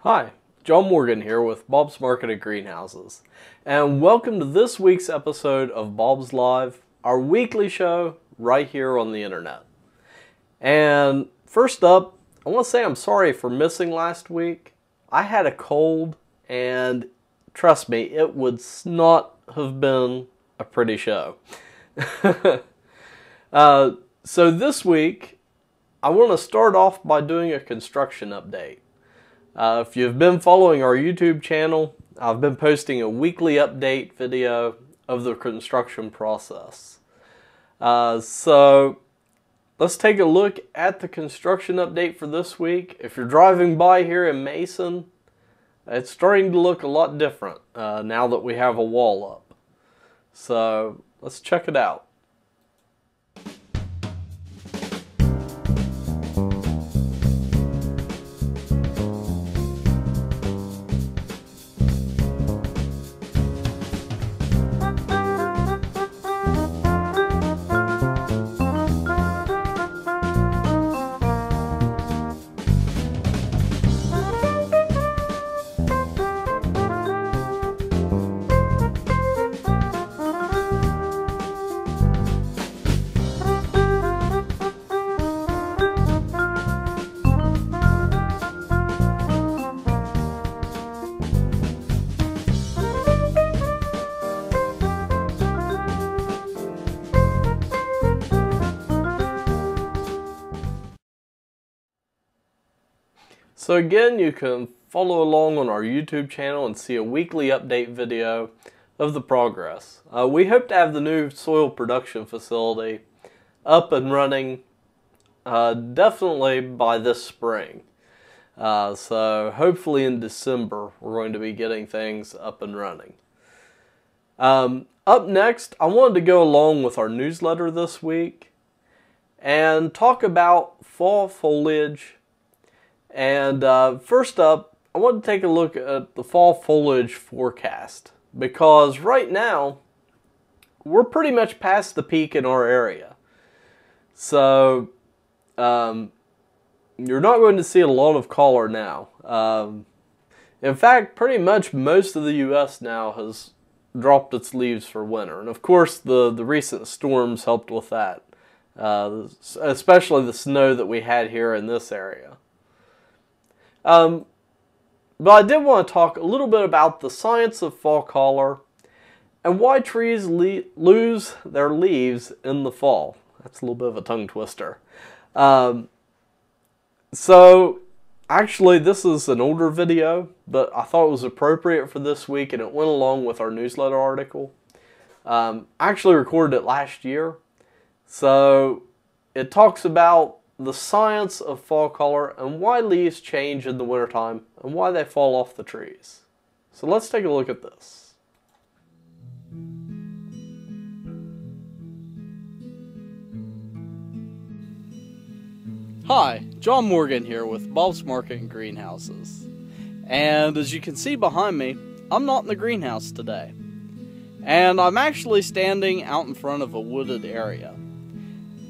Hi, John Morgan here with Bob's Market and Greenhouses, and welcome to this week's episode of Bob's Live, our weekly show right here on the internet. And first up, I want to say I'm sorry for missing last week. I had a cold, and trust me, it would not have been a pretty show. So this week, I want to start off by doing a construction update. If you've been following our YouTube channel, I've been posting a weekly update video of the construction process. So let's take a look at the construction update for this week. If you're driving by here in Mason, it's starting to look a lot different now that we have a wall up. So let's check it out. So again, you can follow along on our YouTube channel and see a weekly update video of the progress. We hope to have the new soil production facility up and running definitely by this spring. So hopefully in December we're going to be getting things up and running. Up next, I wanted to go along with our newsletter this week and talk about fall foliage. And first up, I want to take a look at the fall foliage forecast, because right now we're pretty much past the peak in our area. So you're not going to see a lot of color now. In fact, pretty much most of the U.S. now has dropped its leaves for winter. And of course the recent storms helped with that, especially the snow that we had here in this area. But I did want to talk a little bit about the science of fall color and why trees lose their leaves in the fall. That's a little bit of a tongue twister. So actually this is an older video, but I thought it was appropriate for this week and it went along with our newsletter article. I actually recorded it last year. So it talks about the science of fall color and why leaves change in the wintertime and why they fall off the trees. So let's take a look at this. Hi, John Morgan here with Bob's Market and Greenhouses. And as you can see behind me, I'm not in the greenhouse today. And I'm actually standing out in front of a wooded area.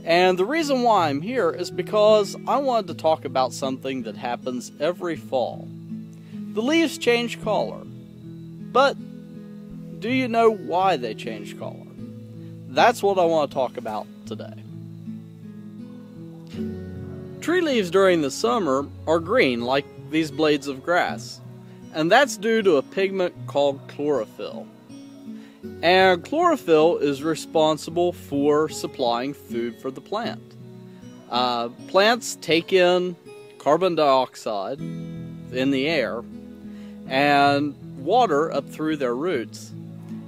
And the reason why I'm here is because I wanted to talk about something that happens every fall. The leaves change color. But do you know why they change color? That's what I want to talk about today. Tree leaves during the summer are green like these blades of grass. And that's due to a pigment called chlorophyll. And chlorophyll is responsible for supplying food for the plant. Plants take in carbon dioxide in the air and water up through their roots.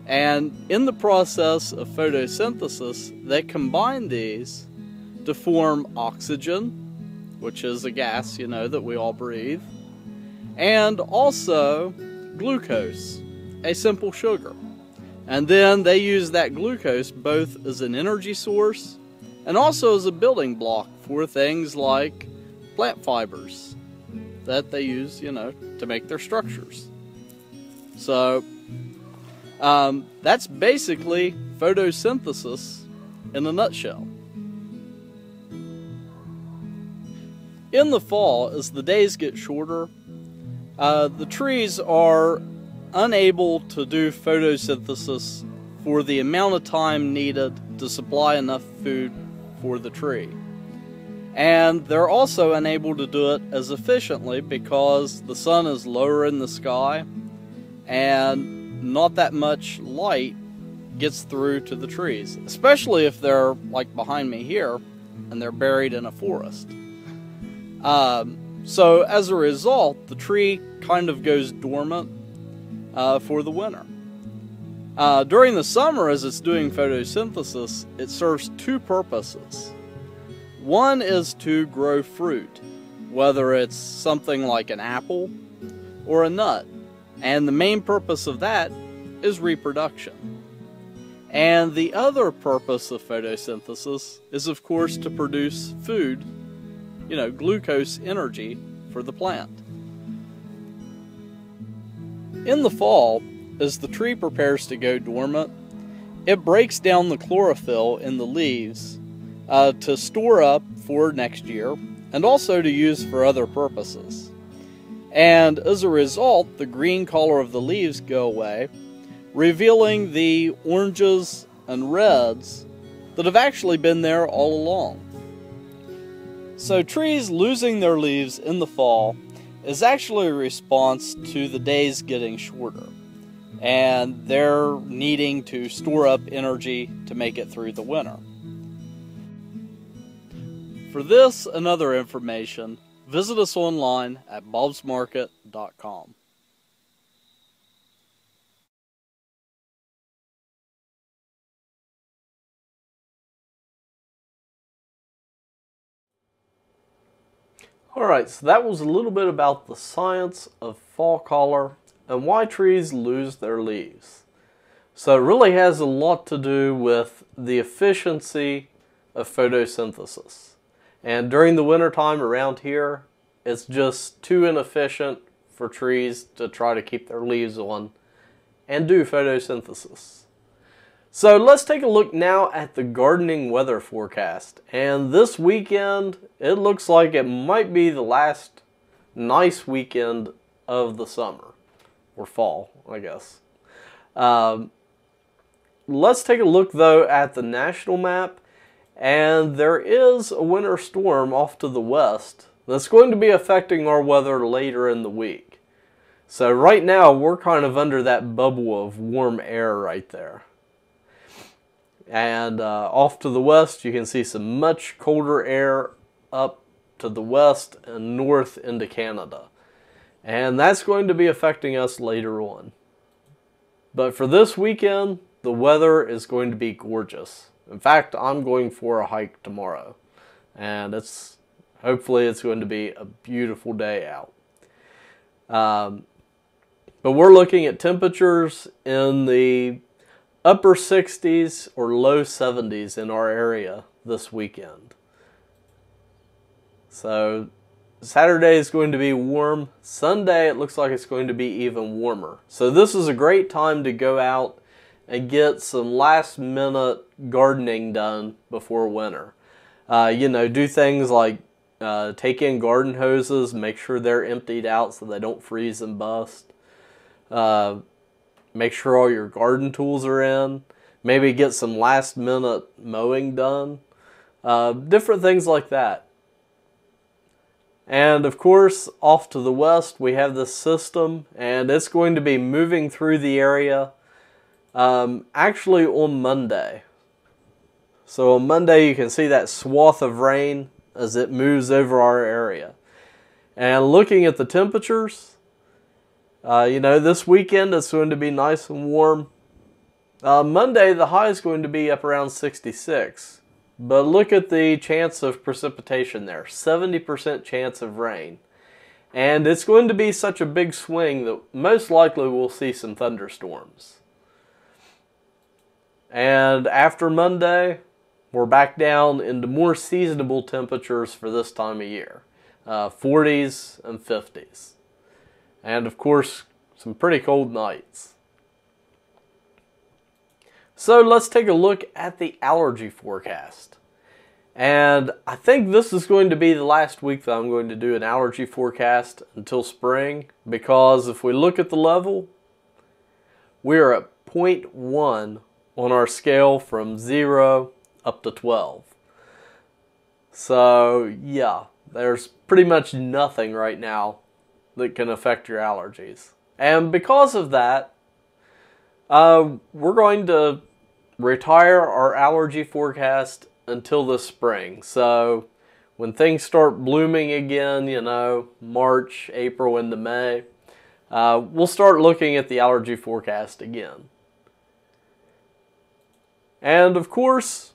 And in the process of photosynthesis, they combine these to form oxygen, which is a gas, that we all breathe, and also glucose, a simple sugar. And then they use that glucose both as an energy source and also as a building block for things like plant fibers that they use, to make their structures. So that's basically photosynthesis in a nutshell. In the fall, as the days get shorter, The trees are unable to do photosynthesis for the amount of time needed to supply enough food for the tree. And they're also unable to do it as efficiently because the sun is lower in the sky and not that much light gets through to the trees, especially if they're like behind me here and they're buried in a forest. So as a result, the tree kind of goes dormant for the winter. During the summer, as it's doing photosynthesis, it serves two purposes. One is to grow fruit, whether it's something like an apple or a nut, and the main purpose of that is reproduction. And the other purpose of photosynthesis is, of course, to produce food, glucose energy for the plant. In the fall, as the tree prepares to go dormant, it breaks down the chlorophyll in the leaves to store up for next year and also to use for other purposes. And as a result, the green color of the leaves go away, revealing the oranges and reds that have actually been there all along. So trees losing their leaves in the fall is actually a response to the days getting shorter, and they're needing to store up energy to make it through the winter. For this and other information, visit us online at bobsmarket.com. Alright, so that was a little bit about the science of fall color and why trees lose their leaves. So it really has a lot to do with the efficiency of photosynthesis. And during the wintertime around here, it's just too inefficient for trees to try to keep their leaves on and do photosynthesis. So let's take a look now at the gardening weather forecast. And this weekend, it looks like it might be the last nice weekend of the summer. Or fall, I guess. Let's take a look though at the national map. And there is a winter storm off to the west that's going to be affecting our weather later in the week. So right now we're kind of under that bubble of warm air right there. And off to the west you can see some much colder air up to the west and north into Canada. And that's going to be affecting us later on. But for this weekend, the weather is going to be gorgeous. In fact, I'm going for a hike tomorrow. And hopefully it's going to be a beautiful day out. But we're looking at temperatures in the upper 60s or low 70s in our area this weekend. So Saturday is going to be warm. Sunday it looks like it's going to be even warmer. So this is a great time to go out and get some last minute gardening done before winter. Do things like take in garden hoses, make sure they're emptied out so they don't freeze and bust. Make sure all your garden tools are in. Maybe get some last minute mowing done. Different things like that. And of course, off to the west we have this system, and it's going to be moving through the area actually on Monday. So on Monday you can see that swath of rain as it moves over our area. And looking at the temperatures, this weekend it's going to be nice and warm. Monday the high is going to be up around 66. But look at the chance of precipitation there, 70% chance of rain. And it's going to be such a big swing that most likely we'll see some thunderstorms. And after Monday, we're back down into more seasonable temperatures for this time of year. 40s and 50s. And of course, some pretty cold nights. So let's take a look at the allergy forecast. And I think this is going to be the last week that I'm going to do an allergy forecast until spring, because if we look at the level, we're at 0.1 on our scale from 0 up to 12. So yeah, there's pretty much nothing right now that can affect your allergies. And because of that, we're going to retire our allergy forecast until this spring. So when things start blooming again, you know, March, April into May, we'll start looking at the allergy forecast again. And of course,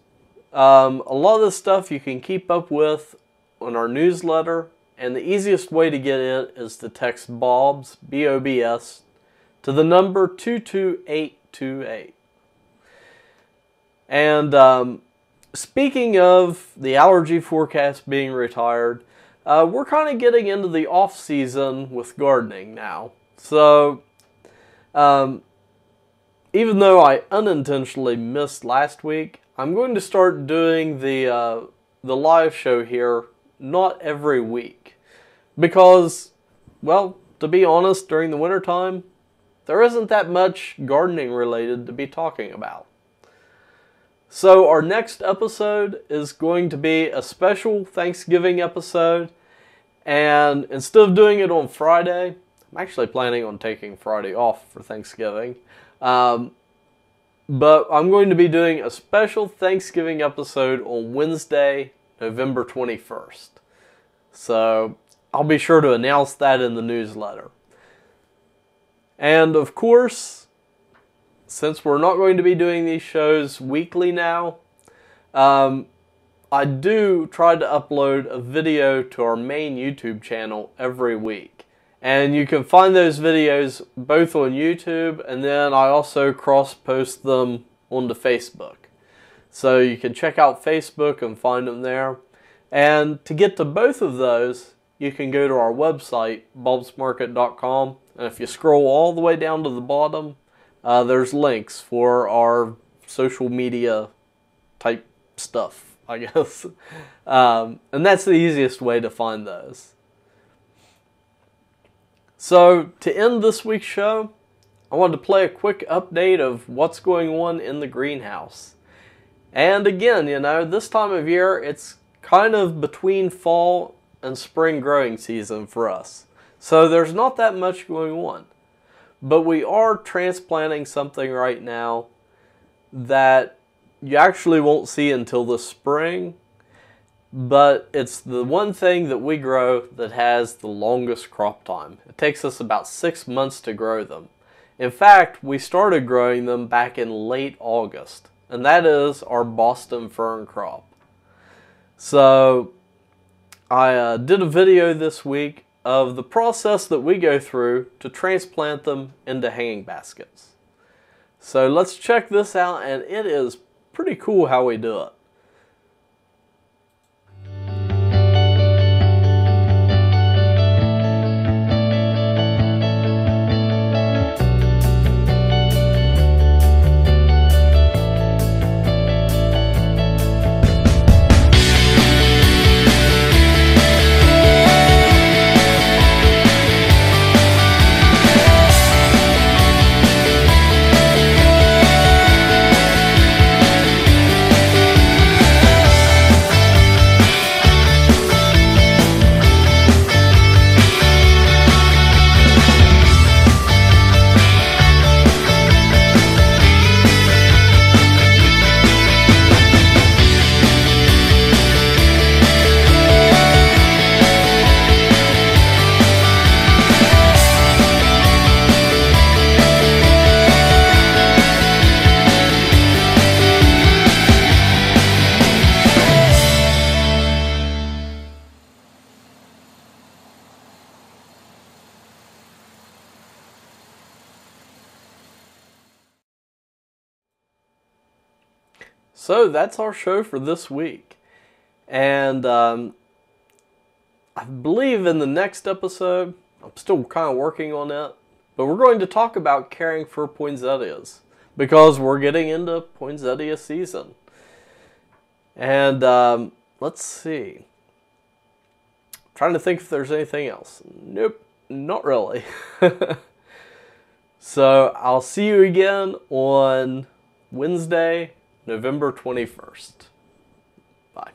a lot of this stuff you can keep up with on our newsletter, and the easiest way to get it is to text BOBS, B-O-B-S, to the number 22828. And speaking of the allergy forecast being retired, we're kind of getting into the off season with gardening now. So even though I unintentionally missed last week, I'm going to start doing the live show here not every week. Because, well, to be honest, during the wintertime, there isn't that much gardening related to be talking about. So our next episode is going to be a special Thanksgiving episode. And instead of doing it on Friday, I'm actually planning on taking Friday off for Thanksgiving. But I'm going to be doing a special Thanksgiving episode on Wednesday, November 21st. So I'll be sure to announce that in the newsletter. And of course, since we're not going to be doing these shows weekly now, I do try to upload a video to our main YouTube channel every week. And you can find those videos both on YouTube, and then I also cross-post them onto Facebook. So you can check out Facebook and find them there. And to get to both of those, you can go to our website, bulbsmarket.com. And if you scroll all the way down to the bottom, there's links for our social media type stuff, I guess. And that's the easiest way to find those. So, to end this week's show, I wanted to play a quick update of what's going on in the greenhouse. And again, you know, this time of year, it's kind of between fall and spring growing season for us. So there's not that much going on. But we are transplanting something right now that you actually won't see until the spring. But it's the one thing that we grow that has the longest crop time. It takes us about 6 months to grow them. In fact, we started growing them back in late August. And that is our Boston fern crop. So I did a video this week of the process that we go through to transplant them into hanging baskets. So let's check this out, and it is pretty cool how we do it. So that's our show for this week. And I believe in the next episode, I'm still kind of working on it, but we're going to talk about caring for poinsettias because we're getting into poinsettia season. And let's see. Trying to think if there's anything else. Nope, not really. So I'll see you again on Wednesday, November 21st. Bye.